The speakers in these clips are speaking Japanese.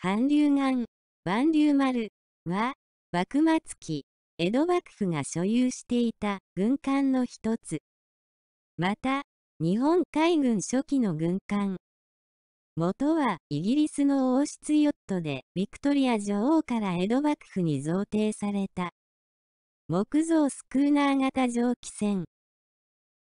韓流艦、ばんりゅうまるは、幕末期、江戸幕府が所有していた軍艦の一つ。また、日本海軍初期の軍艦。元はイギリスの王室ヨットでビクトリア女王から江戸幕府に贈呈された。木造スクーナー型蒸気船。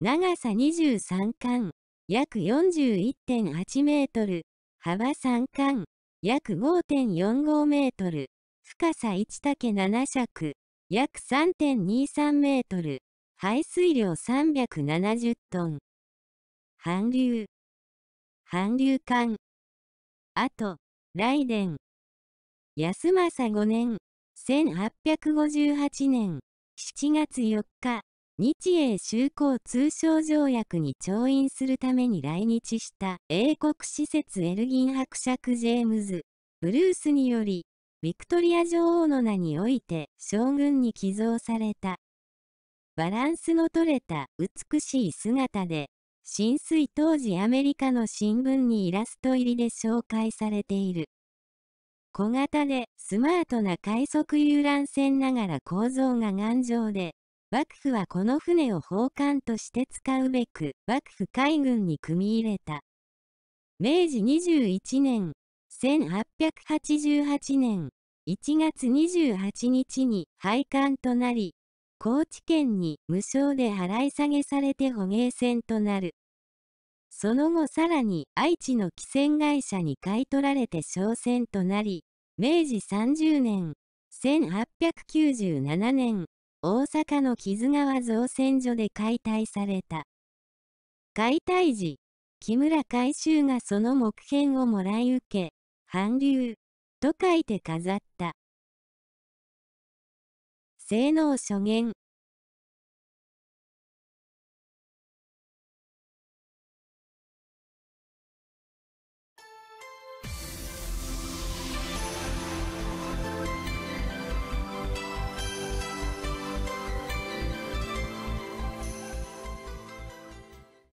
長さ23艦、約 41.8 メートル、幅3艦、約 5.45 メートル、深さ1丈7尺、約 3.23 メートル、排水量370トン。韓流艦。あと、雷電。康政5年、1858年、7月4日、日英修好通商条約に調印するために来日した英国使節エルギン伯爵ジェームズ・ブルースにより、ビクトリア女王の名において将軍に寄贈された。バランスの取れた美しい姿で、浸水当時アメリカの新聞にイラスト入りで紹介されている。小型でスマートな快速遊覧船ながら構造が頑丈で、幕府はこの船を砲艦として使うべく幕府海軍に組み入れた。明治21年、1888年1月28日に廃艦となり、高知県に無償で払い下げされて捕鯨船となる。その後さらに愛知の汽船会社に買い取られて商船となり、明治30年、1897年、大阪の木津川造船所で解体された。解体時、木村海舟がその木片をもらい受け、韓流と書いて飾った。性能諸言。